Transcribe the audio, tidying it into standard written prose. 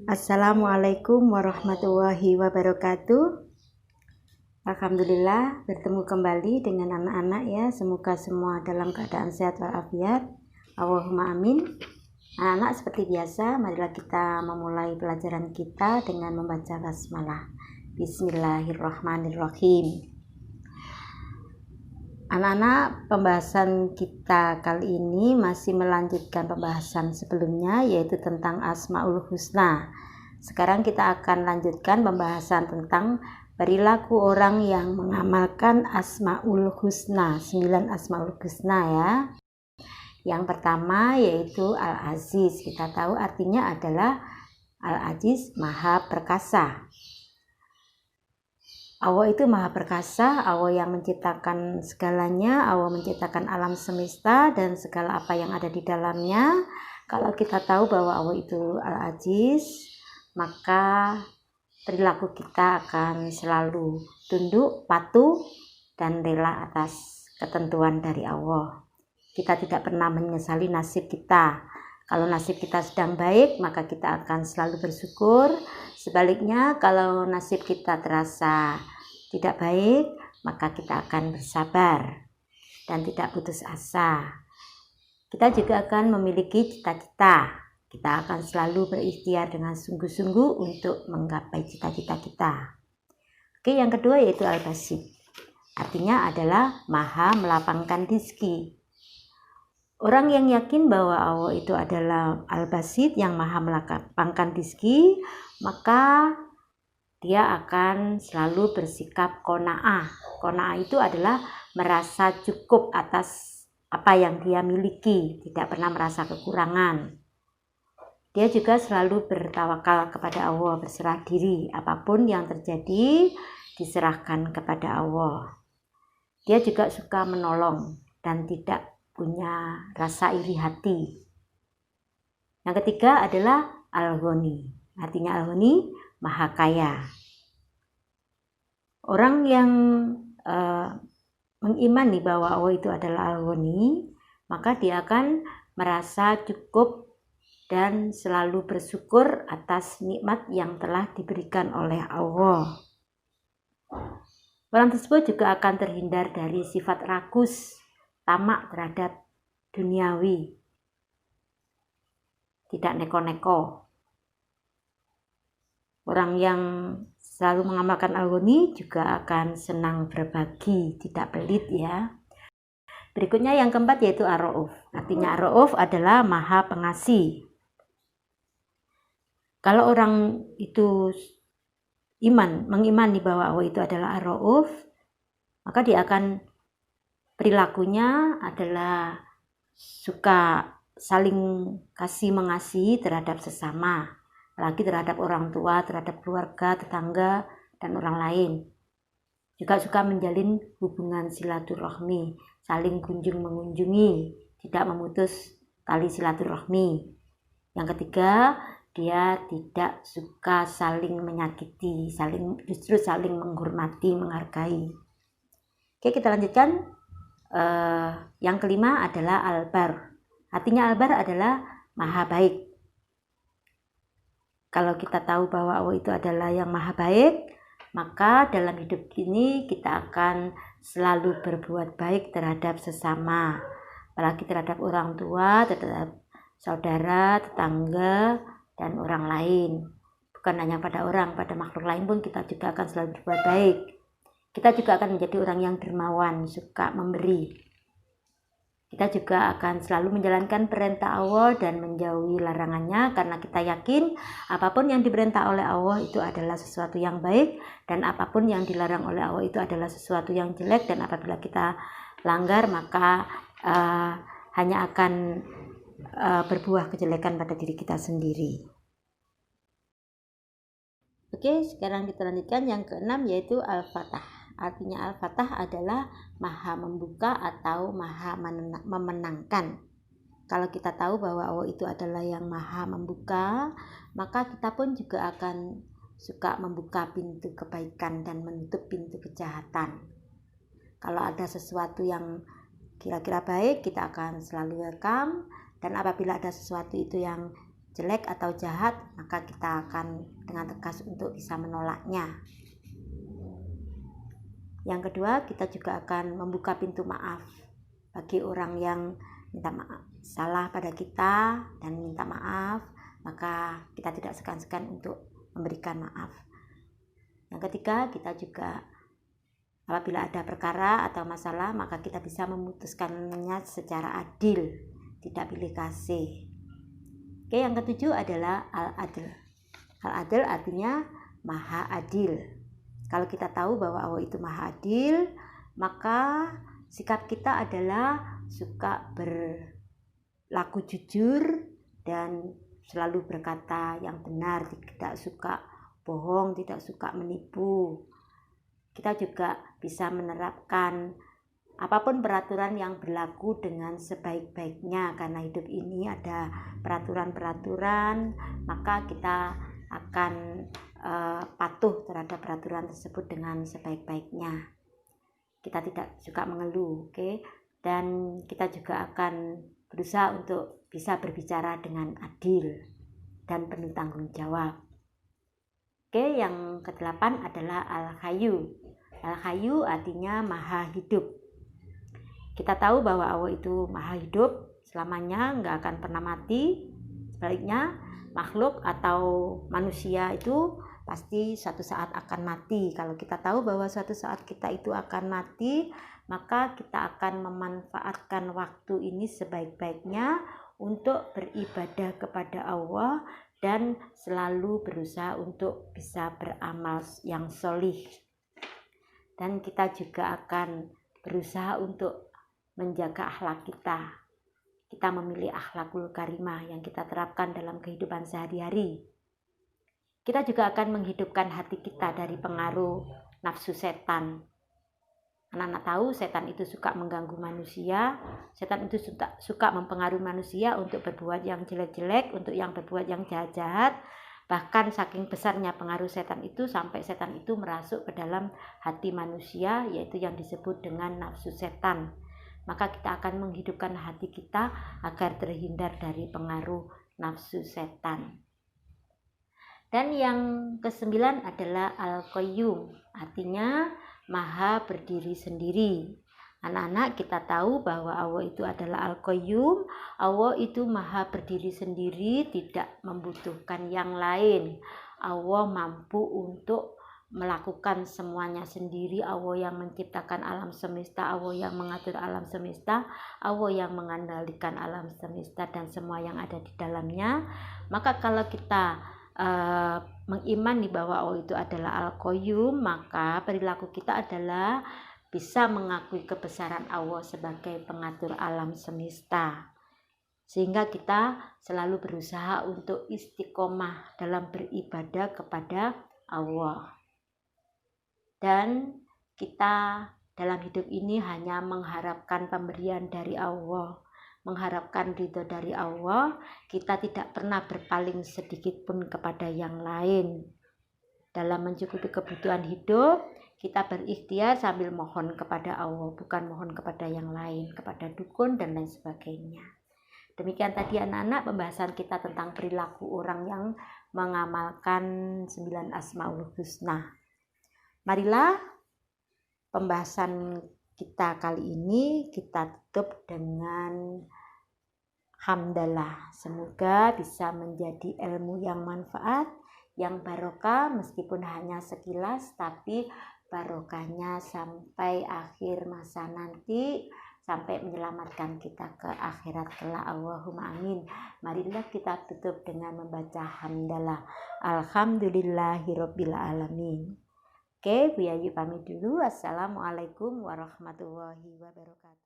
Assalamualaikum warahmatullahi wabarakatuh. Alhamdulillah bertemu kembali dengan anak-anak ya. Semoga semua dalam keadaan sehat walafiat. Allahumma amin. Anak-anak seperti biasa, marilah kita memulai pelajaran kita dengan membaca basmalah. Bismillahirrahmanirrahim. Anak-anak, pembahasan kita kali ini masih melanjutkan pembahasan sebelumnya, yaitu tentang Asmaul Husna. Sekarang kita akan lanjutkan pembahasan tentang perilaku orang yang mengamalkan Asmaul Husna, 9 Asmaul Husna ya. Yang pertama yaitu Al-Aziz. Kita tahu artinya adalah Al-Aziz, Maha Perkasa. Allah itu Maha Perkasa, Allah yang menciptakan segalanya, Allah menciptakan alam semesta dan segala apa yang ada di dalamnya. Kalau kita tahu bahwa Allah itu Al-Aziz, maka perilaku kita akan selalu tunduk, patuh, dan rela atas ketentuan dari Allah. Kita tidak pernah menyesali nasib kita. Kalau nasib kita sedang baik, maka kita akan selalu bersyukur. Sebaliknya, kalau nasib kita terasa tidak baik, maka kita akan bersabar dan tidak putus asa. Kita juga akan memiliki cita-cita. Kita akan selalu berikhtiar dengan sungguh-sungguh untuk menggapai cita-cita kita. Oke, yang kedua yaitu Al-Basit. Artinya adalah Maha melapangkan rezeki. Orang yang yakin bahwa Allah itu adalah Al-Basit yang Maha melapangkan rezeki, maka dia akan selalu bersikap qanaah. Qanaah itu adalah merasa cukup atas apa yang dia miliki, tidak pernah merasa kekurangan. Dia juga selalu bertawakal kepada Allah, berserah diri. Apapun yang terjadi, diserahkan kepada Allah. Dia juga suka menolong dan tidak punya rasa iri hati. Yang ketiga adalah Al-Ghani. Artinya Al-Ghani, Maha Kaya. Orang yang mengimani bahwa Allah itu adalah Al-Ghani, maka dia akan merasa cukup dan selalu bersyukur atas nikmat yang telah diberikan oleh Allah. Orang tersebut juga akan terhindar dari sifat rakus, tamak terhadap duniawi, tidak neko-neko. Orang yang selalu mengamalkan Al-Ghani juga akan senang berbagi, tidak pelit ya. Berikutnya yang keempat yaitu Ar-Ra'uf. Artinya Ar-Ra'uf adalah Maha Pengasih. Kalau orang itu mengimani bahwa Allah itu adalah Ar-Ra'uf, maka dia akan perilakunya adalah suka saling kasih mengasihi terhadap sesama, apalagi terhadap orang tua, terhadap keluarga, tetangga, dan orang lain. Juga suka menjalin hubungan silaturahmi, saling kunjung mengunjungi, tidak memutus tali silaturahmi. Yang ketiga, dia tidak suka saling menyakiti, justru saling menghormati, menghargai. Oke, kita lanjutkan. Yang kelima adalah Al-Bar. Artinya Al-Bar adalah Maha Baik. Kalau kita tahu bahwa Allah itu adalah yang Maha Baik, maka dalam hidup ini kita akan selalu berbuat baik terhadap sesama, apalagi terhadap orang tua, terhadap saudara, tetangga, dan orang lain. Bukan hanya pada orang, pada makhluk lain pun kita juga akan selalu berbuat baik. Kita juga akan menjadi orang yang dermawan, suka memberi. Kita juga akan selalu menjalankan perintah Allah dan menjauhi larangannya, karena kita yakin apapun yang diperintah oleh Allah itu adalah sesuatu yang baik, dan apapun yang dilarang oleh Allah itu adalah sesuatu yang jelek, dan apabila kita langgar maka hanya akan berbuah kejelekan pada diri kita sendiri. Oke, sekarang kita lanjutkan yang keenam yaitu Al-Fatah. Artinya Al-Fatah adalah Maha Membuka atau Maha Memenangkan. Kalau kita tahu bahwa Allah itu adalah yang Maha Membuka, maka kita pun juga akan suka membuka pintu kebaikan dan menutup pintu kejahatan. Kalau ada sesuatu yang kira-kira baik, kita akan selalu welcome. Dan apabila ada sesuatu itu yang jelek atau jahat, maka kita akan dengan tegas untuk bisa menolaknya. Yang kedua, kita juga akan membuka pintu maaf bagi orang yang minta maaf, salah pada kita dan minta maaf, maka kita tidak segan-segan untuk memberikan maaf. Yang ketiga, kita juga apabila ada perkara atau masalah, maka kita bisa memutuskannya secara adil, tidak pilih kasih. Oke, yang ketujuh adalah al-adl. Al-adl artinya maha adil. Kalau kita tahu bahwa Allah itu maha adil, maka sikap kita adalah suka berlaku jujur dan selalu berkata yang benar, tidak suka bohong, tidak suka menipu. Kita juga bisa menerapkan apapun peraturan yang berlaku dengan sebaik-baiknya, karena hidup ini ada peraturan-peraturan, maka kita akan patuh terhadap peraturan tersebut dengan sebaik-baiknya. Kita tidak suka mengeluh, oke? Dan kita juga akan berusaha untuk bisa berbicara dengan adil dan penuh tanggung jawab. Oke, yang ke-8 adalah Al-Hayyu. Al-Hayyu artinya maha hidup. Kita tahu bahwa Allah itu maha hidup, selamanya nggak akan pernah mati. Sebaliknya, makhluk atau manusia itu pasti suatu saat akan mati. Kalau kita tahu bahwa suatu saat kita itu akan mati, maka kita akan memanfaatkan waktu ini sebaik-baiknya untuk beribadah kepada Allah dan selalu berusaha untuk bisa beramal yang sholih. Dan kita juga akan berusaha untuk menjaga akhlak kita. Kita memilih akhlakul karimah yang kita terapkan dalam kehidupan sehari-hari. Kita juga akan menghidupkan hati kita dari pengaruh nafsu setan. Anak-anak tahu setan itu suka mengganggu manusia, setan itu suka mempengaruhi manusia untuk berbuat yang jelek-jelek, untuk yang berbuat yang jahat-jahat. Bahkan saking besarnya pengaruh setan itu sampai setan itu merasuk ke dalam hati manusia, yaitu yang disebut dengan nafsu setan. Maka kita akan menghidupkan hati kita agar terhindar dari pengaruh nafsu setan. Dan yang ke-9 adalah Al-Qayyum, artinya maha berdiri sendiri. Anak-anak, kita tahu bahwa Allah itu adalah Al-Qayyum. Allah itu maha berdiri sendiri, tidak membutuhkan yang lain. Allah mampu untuk melakukan semuanya sendiri. Allah yang menciptakan alam semesta, Allah yang mengatur alam semesta, Allah yang mengendalikan alam semesta dan semua yang ada di dalamnya. Maka kalau kita mengimani bahwa Allah itu adalah Al-Qayyum, maka perilaku kita adalah bisa mengakui kebesaran Allah sebagai pengatur alam semesta, sehingga kita selalu berusaha untuk istiqomah dalam beribadah kepada Allah. Dan kita dalam hidup ini hanya mengharapkan pemberian dari Allah, mengharapkan ridho dari Allah. Kita tidak pernah berpaling sedikit pun kepada yang lain. Dalam mencukupi kebutuhan hidup, kita berikhtiar sambil mohon kepada Allah, bukan mohon kepada yang lain, kepada dukun dan lain sebagainya. Demikian tadi anak-anak pembahasan kita tentang perilaku orang yang mengamalkan 9 Asmaul Husna. Marilah pembahasan kita kali ini kita tutup dengan hamdalah. Semoga bisa menjadi ilmu yang manfaat, yang barokah, meskipun hanya sekilas, tapi barokahnya sampai akhir masa nanti, sampai menyelamatkan kita ke akhirat kelak. Allahumma amin. Marilah kita tutup dengan membaca hamdalah. Alhamdulillahirabbil alamin. Oke, Bu Yayu pamit dulu. Assalamualaikum warahmatullahi wabarakatuh.